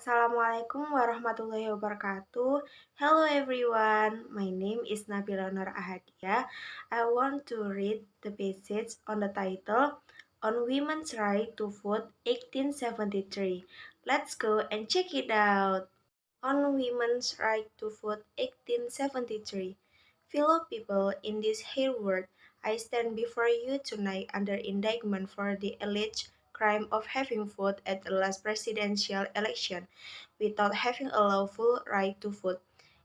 Assalamualaikum warahmatullahi wabarakatuh. Hello everyone, my name is Nabila Nur Ahadia. I want to read the passage on the title On Women's Right to Vote 1873. Let's go and check it out. On Women's Right to Vote 1873. Fellow people in this here world, I stand before you tonight under indictment for the alleged crime of having voted at the last presidential election without having a lawful right to vote.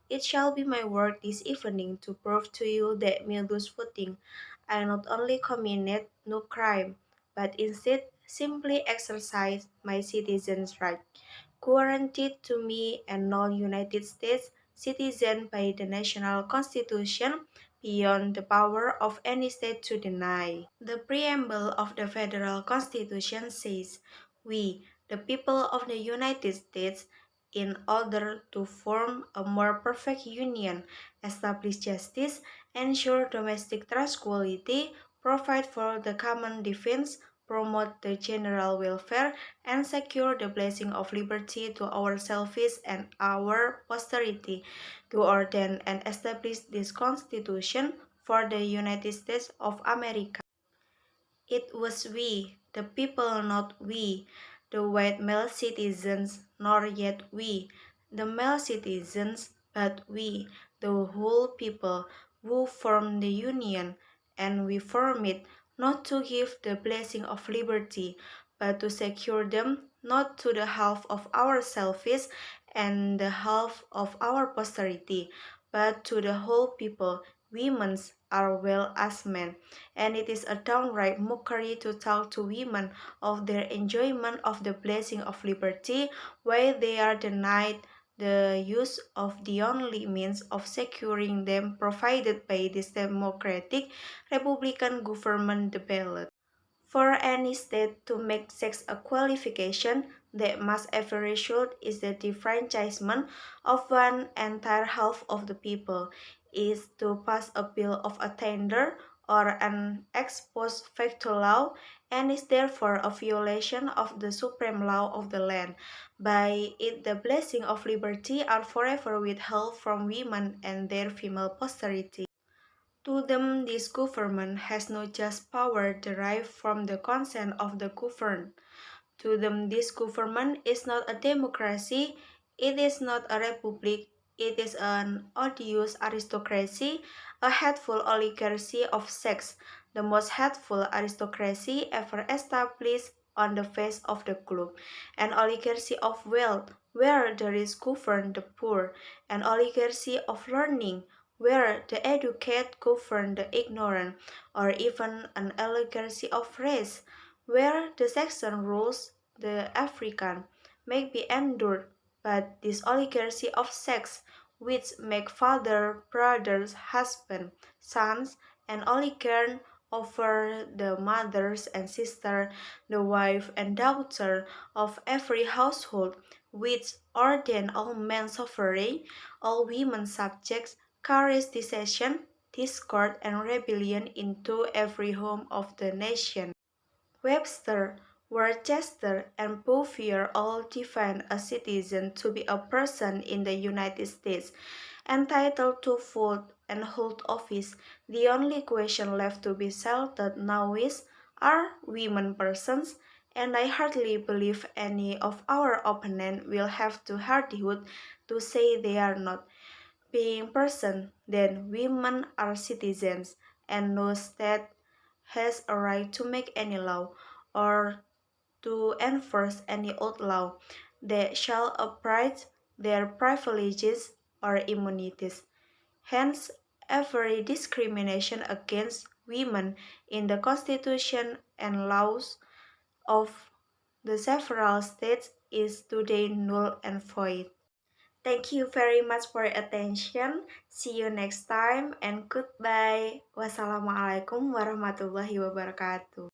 It shall be my work this evening to prove to you that me thus voting, I not only committed no crime, but instead simply exercised my citizen's right, guaranteed to me and all United States citizens by the national constitution beyond the power of any state to deny. The preamble of the federal constitution says, "We, the people of the United States, in order to form a more perfect union, establish justice, ensure domestic tranquility, provide for the common defense, promote the general welfare, and secure the blessing of liberty to ourselves and our posterity, to ordain and establish this Constitution for the United States of America." It was we, the people, not we, the white male citizens, nor yet we, the male citizens, but we, the whole people, who formed the Union, and we form it not to give the blessing of liberty, but to secure them not to the half of ourselves and the half of our posterity, but to the whole people, women are well as men, and it is a downright mockery to talk to women of their enjoyment of the blessing of liberty while they are denied the use of the only means of securing them provided by this democratic republican government, the ballot. For any state to make sex a qualification, the must every result is the disfranchisement of one entire half of the people, is to pass a bill of attainder or an ex post facto law, and is therefore a violation of the supreme law of the land. By it the blessing of liberty are forever withheld from women and their female posterity. To them this government has no just power derived from the consent of the governed. To them this government is not a democracy, it is not a republic, it is an odious aristocracy, a hateful oligarchy of sex, the most hateful aristocracy ever established on the face of the globe, an oligarchy of wealth, where the rich govern the poor, an oligarchy of learning, where the educated govern the ignorant, or even an oligarchy of race, where the Saxon rules the African, may be endured, but this oligarchy of sex, which make father, brothers, husband, sons, and oligarch over the mothers and sister, the wife and daughter of every household, which ordain all men sovereign, all women subjects, carries dissension, discord, and rebellion into every home of the nation. Webster, Worcester, and Bouvier all define a citizen to be a person in the United States entitled to vote and hold office. The only question left to be settled now is, are women persons? And I hardly believe any of our opponents will have the hardihood to say they are not. Being person, then women are citizens, and no state has a right to make any law or to enforce any old law that shall abridge their privileges or immunities. Hence, every discrimination against women in the Constitution and laws of the several states is today null and void. Thank you very much for your attention. See you next time and goodbye. Wassalamualaikum warahmatullahi wabarakatuh.